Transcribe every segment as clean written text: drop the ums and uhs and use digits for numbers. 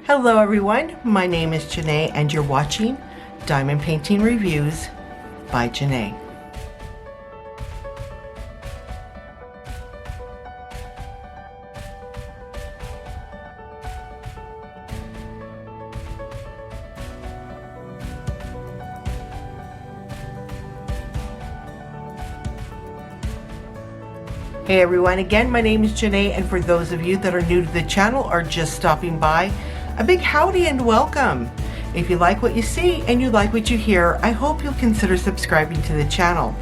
Hello everyone, my name is Jene and you're watching Diamond Painting Reviews by Jene. Hey everyone, again my name is Jene, and for those of you that are new to the channel or just stopping by, a big howdy and welcome. If you like what you see and you like what you hear, I hope you'll consider subscribing to the channel.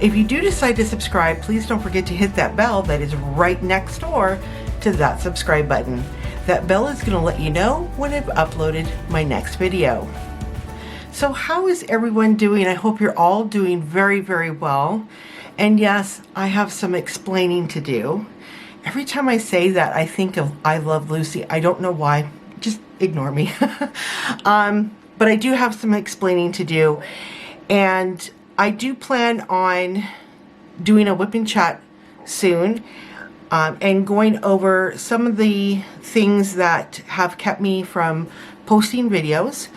If you do decide to subscribe, please don't forget to hit that bell that is right next door to that subscribe button. That bell is going to let you know when I've uploaded my next video. So how is everyone doing? I hope you're all doing very, very well. And yes, I have some explaining to do. Every time I say that, I think of I Love Lucy. I don't know why. Just ignore me. But I do have some explaining to do. And I do plan on doing a whip and chat soon and going over some of the things that have kept me from posting videos.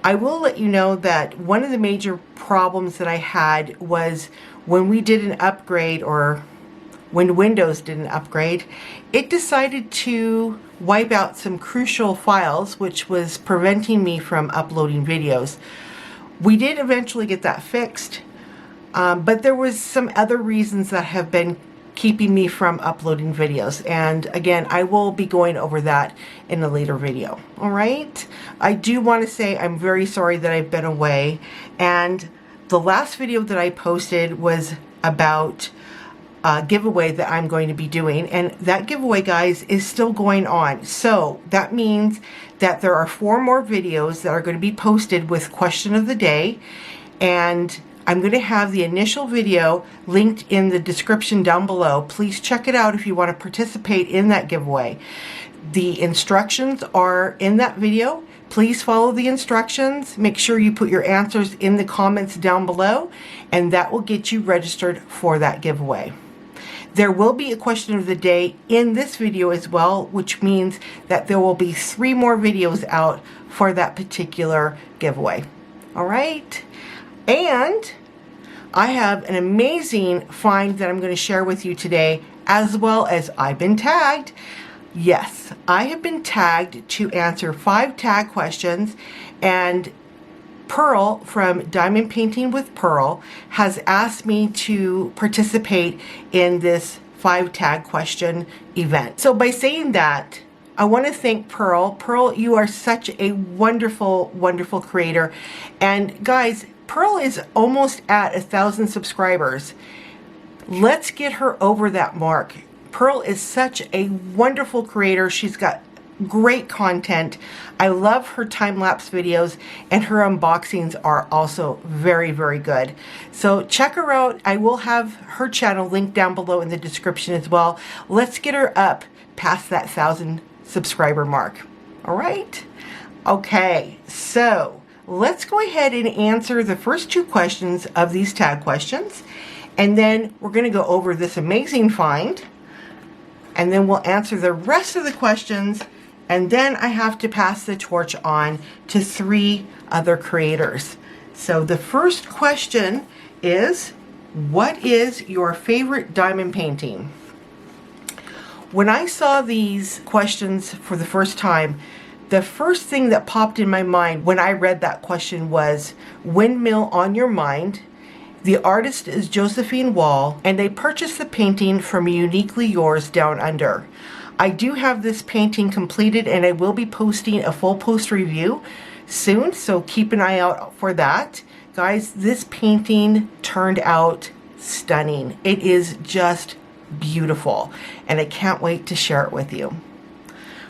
I will let you know that one of the major problems that I had was when we did an upgrade, or when Windows did an upgrade, it decided to wipe out some crucial files, which was preventing me from uploading videos. We did eventually get that fixed, but there was some other reasons that have been keeping me from uploading videos, and again I will be going over that in a later video. All right, I do want to say I'm very sorry that I've been away, and the last video that I posted was about a giveaway that I'm going to be doing, and that giveaway, guys, is still going on. So that means that there are 4 more videos that are going to be posted with question of the day, and I'm going to have the initial video linked in the description down below. Please check it out if you want to participate in that giveaway. The instructions are in that video. Please follow the instructions. Make sure you put your answers in the comments down below, and that will get you registered for that giveaway. There will be a question of the day in this video as well, which means that there will be 3 more videos out for that particular giveaway. All right? And I have an amazing find that I'm going to share with you today, as well as I've been tagged. Yes, I have been tagged to answer 5 tag questions, and Pearl from Diamond Painting with Pearl has asked me to participate in this 5 tag question event. So by saying that, I want to thank Pearl. Pearl, you are such a wonderful, wonderful creator. And guys, Pearl is almost at 1,000 subscribers. Let's get her over that mark. Pearl is such a wonderful creator. She's got great content. I love her time-lapse videos, and her unboxings are also very, very good. So check her out. I will have her channel linked down below in the description as well. Let's get her up past that 1,000 subscriber mark. All right? Okay, so let's go ahead and answer the first 2 questions of these tag questions, and then we're going to go over this amazing find, and then we'll answer the rest of the questions, and then I have to pass the torch on to 3 other creators. So the first question is, what is your favorite diamond painting? When I saw these questions for the first time, the first thing that popped in my mind when I read that question was Windmill on Your Mind. The artist is Josephine Wall, and they purchased the painting from Uniquely Yours Down Under. I do have this painting completed, and I will be posting a full post review soon, so keep an eye out for that. Guys, this painting turned out stunning. It is just beautiful, and I can't wait to share it with you.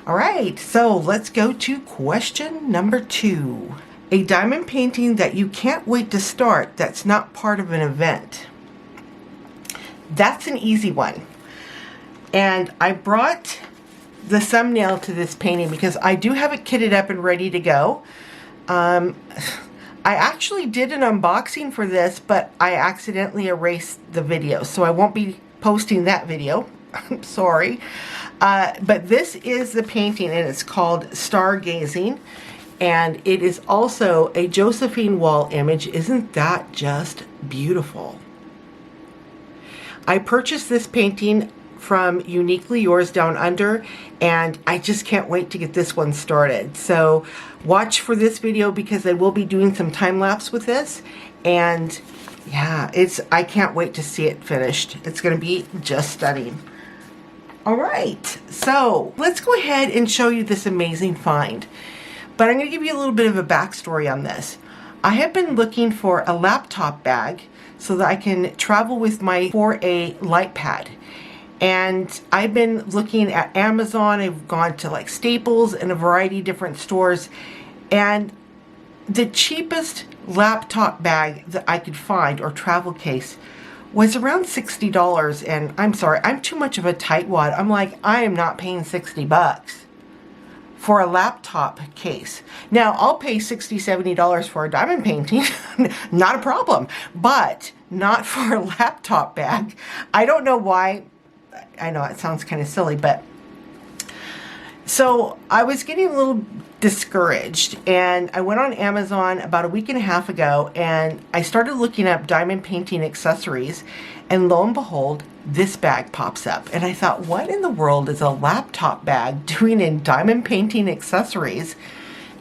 All right, so let's go to question number 2. A diamond painting that you can't wait to start that's not part of an event. That's an easy one. And I brought the thumbnail to this painting because I do have it kitted up and ready to go. I actually did an unboxing for this, but I accidentally erased the video, so I won't be posting that video. I'm sorry. But this is the painting, and it's called Stargazing. And it is also a Josephine wall image. Isn't that just beautiful? I purchased this painting from Uniquely Yours Down Under, and I just can't wait to get this one started. So watch for this video because I will be doing some time lapse with this. And yeah, I can't wait to see it finished. It's going to be just stunning. All right, so let's go ahead and show you this amazing find. But I'm going to give you a little bit of a backstory on this. I have been looking for a laptop bag so that I can travel with my 4A light pad. And I've been looking at Amazon. I've gone to like Staples and a variety of different stores. And the cheapest laptop bag that I could find, or travel case, was around $60. And I'm sorry, I'm too much of a tightwad. I'm like, I am not paying 60 bucks for a laptop case. Now, I'll pay $60, $70 for a diamond painting, not a problem, but not for a laptop bag. I don't know why. I know it sounds kind of silly, but so I was getting a little discouraged, and I went on Amazon about a week and a half ago, and I started looking up diamond painting accessories, and lo and behold, this bag pops up. And I thought, what in the world is a laptop bag doing in diamond painting accessories?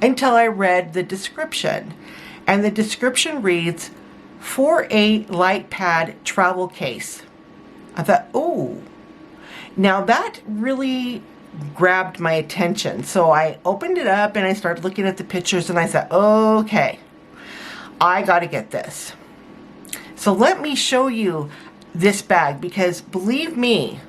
Until I read the description. And the description reads, for a light pad travel case. I thought, oh, now that really grabbed my attention. So I opened it up and I started looking at the pictures, and I said, okay, I got to get this. So let me show you this bag, because believe me,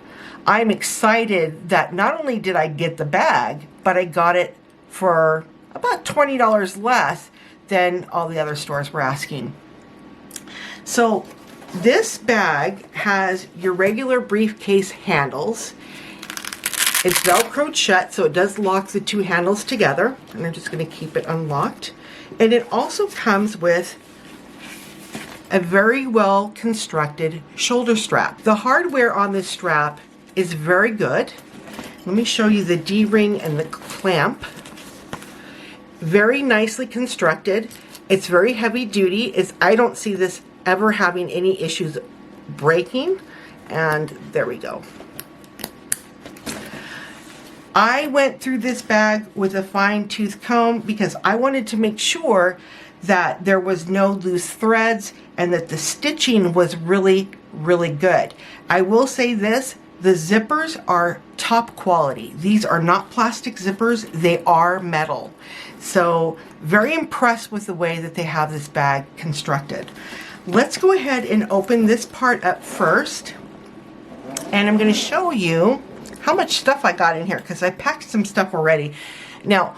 I'm excited that not only did I get the bag, but I got it for about $20 less than all the other stores were asking. So this bag has your regular briefcase handles. It's Velcroed shut, so it does lock the two handles together. And I'm just going to keep it unlocked. And it also comes with a very well constructed shoulder strap. The hardware on this strap is very good. Let me show you the D-ring and the clamp. Very nicely constructed. It's very heavy duty. I don't see this ever having any issues breaking. And there we go. I went through this bag with a fine-tooth comb because I wanted to make sure that there was no loose threads and that the stitching was really, really good. I will say this, the zippers are top quality. These are not plastic zippers, they are metal. So very impressed with the way that they have this bag constructed. Let's go ahead and open this part up first. And I'm going to show you how much stuff I got in here, because I packed some stuff already. Now,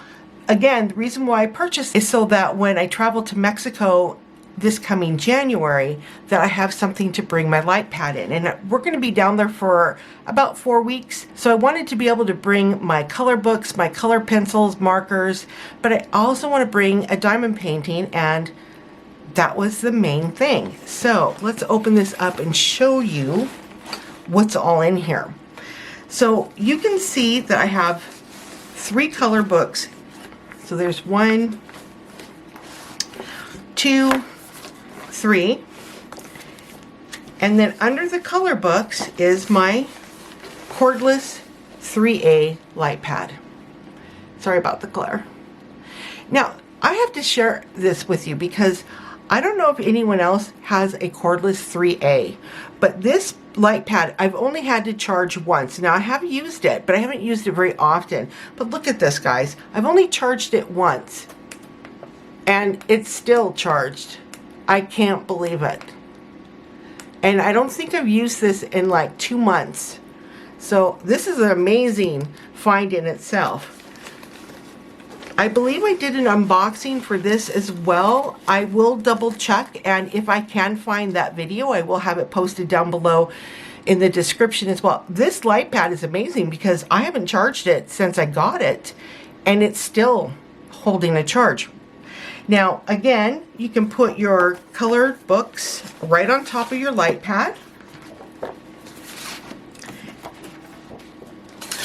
again, the reason why I purchased is so that when I travel to Mexico this coming January, that I have something to bring my light pad in. And we're going to be down there for about 4 weeks. So I wanted to be able to bring my color books, my color pencils, markers, but I also want to bring a diamond painting, and that was the main thing. So let's open this up and show you what's all in here. So you can see that I have 3 color books. So there's 1, 2, 3. And then under the color books is my cordless 3A light pad. Sorry about the glare. Now, I have to share this with you because I don't know if anyone else has a cordless 3A, but this light pad I've only had to charge once. Now I have used it, but I haven't used it very often. But look at this, guys. I've only charged it once and it's still charged. I can't believe it. And I don't think I've used this in like 2 months. So this is an amazing find in itself. I believe I did an unboxing for this as well. I will double check, and if I can find that video, I will have it posted down below in the description as well. This light pad is amazing because I haven't charged it since I got it, and it's still holding a charge. Now, again, you can put your colored books right on top of your light pad.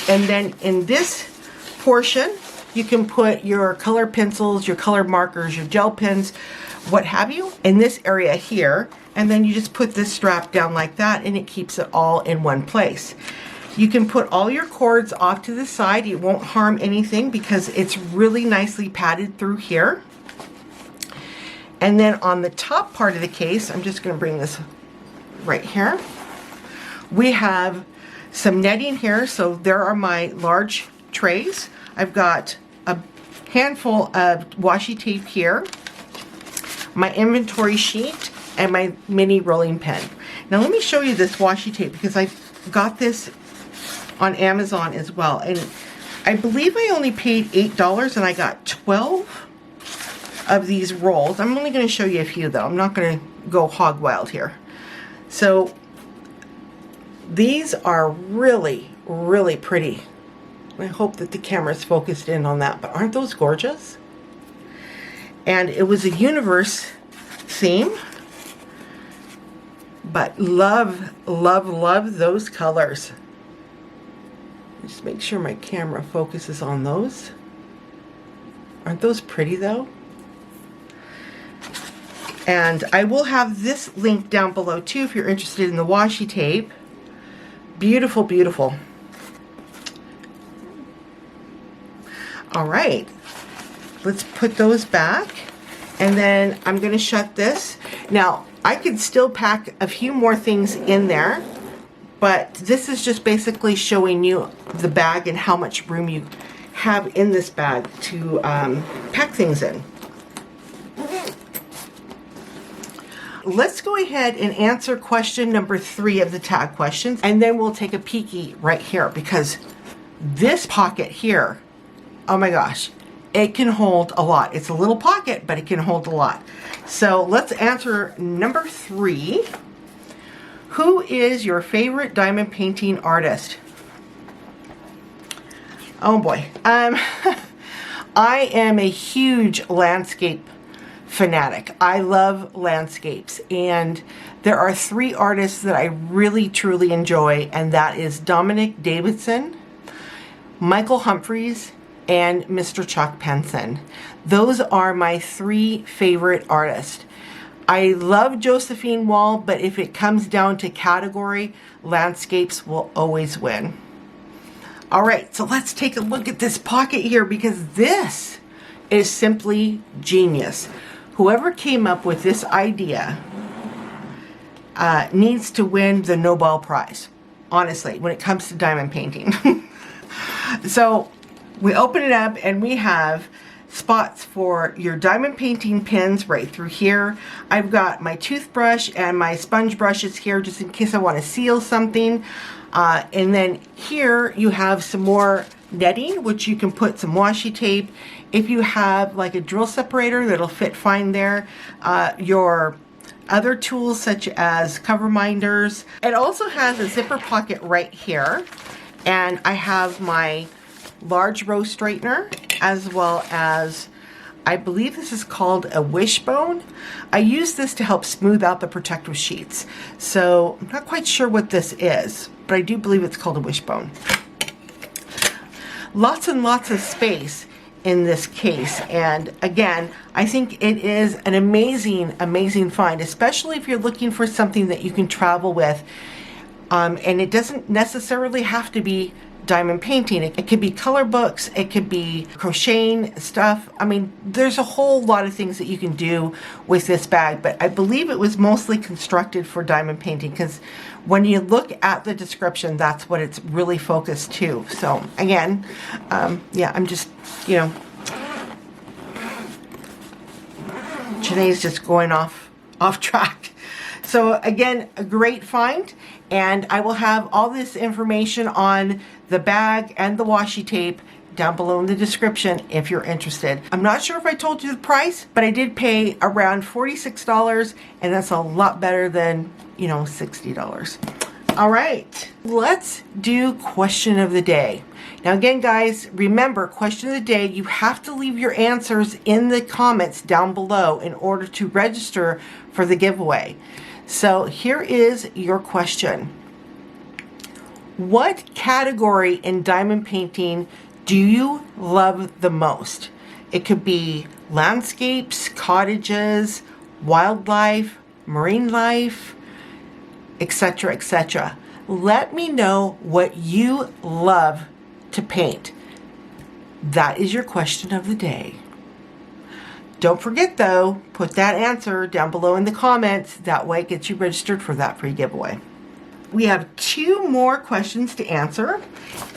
And then in this portion, you can put your color pencils, your color markers, your gel pens, what have you, in this area here. And then you just put this strap down like that, and it keeps it all in one place. You can put all your cords off to the side. It won't harm anything because it's really nicely padded through here. And then on the top part of the case, I'm just going to bring this right here. We have some netting here. So there are my large trays. I've got a handful of washi tape here, my inventory sheet, and my mini rolling pen. Now let me show you this washi tape because I got this on Amazon as well. And I believe I only paid $8 and I got 12 of these rolls. I'm only going to show you a few though. I'm not going to go hog wild here. So these are really, really pretty. I hope that the camera's focused in on that, but aren't those gorgeous? And it was a universe theme, but love, love, love those colors. Just make sure my camera focuses on those. Aren't those pretty though? And I will have this link down below too if you're interested in the washi tape. Beautiful, beautiful. All right, let's put those back. And then I'm going to shut this. Now, I could still pack a few more things in there, but this is just basically showing you the bag and how much room you have in this bag to pack things in. Let's go ahead and answer question number 3 of the tag questions, and then we'll take a peeky right here because this pocket here, oh my gosh, it can hold a lot. It's a little pocket, but it can hold a lot. So let's answer number 3. Who is your favorite diamond painting artist? Oh boy. I am a huge landscape fanatic. I love landscapes, and there are 3 artists that I really truly enjoy, and that is Dominic Davidson, Michael Humphreys, and Mr. Chuck Penson. Those are my 3 favorite artists. I love Josephine Wall, but if it comes down to category, landscapes will always win. All right, so let's take a look at this pocket here because this is simply genius. Whoever came up with this idea needs to win the Nobel Prize, honestly, when it comes to diamond painting. So we open it up and we have spots for your diamond painting pins right through here. I've got my toothbrush and my sponge brushes here just in case I want to seal something. And then here you have some more netting, which you can put some washi tape. If you have like a drill separator, that'll fit fine there. Your other tools such as cover minders. It also has a zipper pocket right here. And I have my large row straightener, as well as, I believe this is called a wishbone. I use this to help smooth out the protective sheets. So I'm not quite sure what this is, but I do believe it's called a wishbone. Lots and lots of space in this case, and again, I think it is an amazing, amazing find, especially if you're looking for something that you can travel with. And it doesn't necessarily have to be diamond painting. It could be color books, it could be crocheting stuff. I mean, there's a whole lot of things that you can do with this bag, but I believe it was mostly constructed for diamond painting because when you look at the description, that's what it's really focused to. So again, yeah, I'm just, you know, Jene's just going off track. So again, a great find, and I will have all this information on the bag and the washi tape down below in the description if you're interested. I'm not sure if I told you the price, but I did pay around $46, and that's a lot better than, you know, $60. All right, let's do question of the day. Now again, guys, remember, question of the day, you have to leave your answers in the comments down below in order to register for the giveaway. So here is your question. What category in diamond painting do you love the most? It could be landscapes, cottages, wildlife, marine life, etc., etc. Let me know what you love to paint. That is your question of the day. Don't forget though, put that answer down below in the comments. That way it gets you registered for that free giveaway. We have 2 more questions to answer.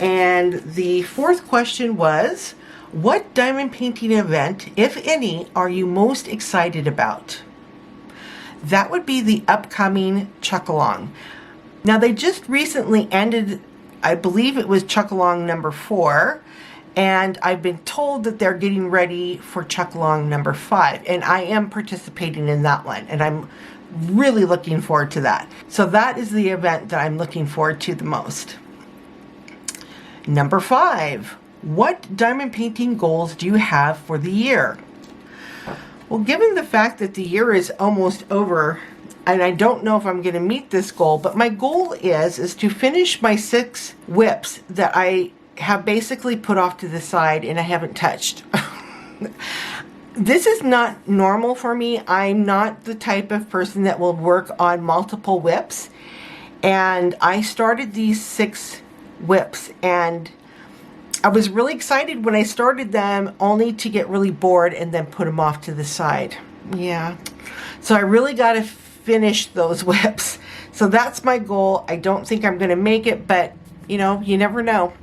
And the 4th question was, what diamond painting event, if any, are you most excited about? That would be the upcoming Chuck-along. Now they just recently ended, I believe it was Chuck-along number 4. And I've been told that they're getting ready for Chuck-along number 5. And I am participating in that one. And I'm really looking forward to that. So that is the event that I'm looking forward to the most. Number 5. What diamond painting goals do you have for the year? Well, given the fact that the year is almost over, and I don't know if I'm going to meet this goal, but my goal is to finish my 6 whips that I have basically put off to the side and I haven't touched. This is not normal for me. I'm not the type of person that will work on multiple whips. And I started these 6 whips and I was really excited when I started them, only to get really bored and then put them off to the side. Yeah. So I really got to finish those whips. So that's my goal. I don't think I'm going to make it, but you know, you never know.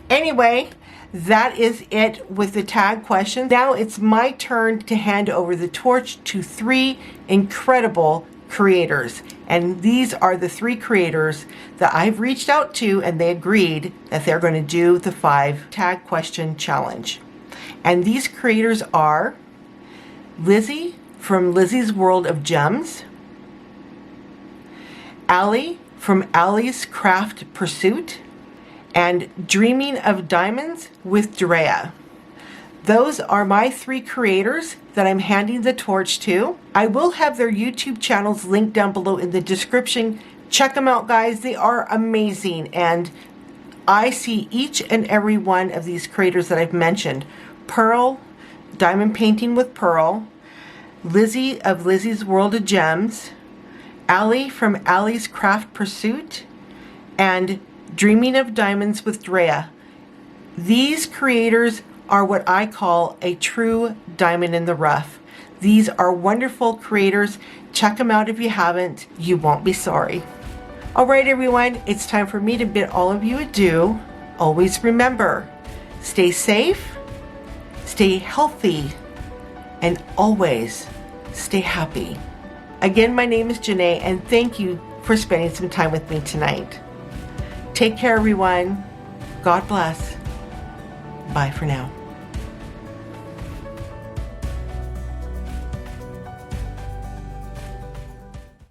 Anyway, that is it with the tag questions. Now it's my turn to hand over the torch to 3 incredible creators. And these are the 3 creators that I've reached out to, and they agreed that they're going to do the 5 tag question challenge. And these creators are Lizzie from Lizzie's World of Gems, Allie from Allie's Craft Pursuit, and Dreaming of Diamonds with Draya. Those are my 3 creators that I'm handing the torch to. I will have their YouTube channels linked down below in the description. Check them out, guys. They are amazing. And I see each and every one of these creators that I've mentioned. Pearl, Diamond Painting with Pearl, Lizzie of Lizzie's World of Gems, Allie from Allie's Craft Pursuit, and Dreaming of Diamonds with Draya. These creators are what I call a true diamond in the rough. These are wonderful creators. Check them out if you haven't. You won't be sorry. All right, everyone, it's time for me to bid all of you adieu. Always remember, stay safe, stay healthy, and always stay happy. Again, my name is Jene, and thank you for spending some time with me tonight. Take care, everyone. God bless. Bye for now.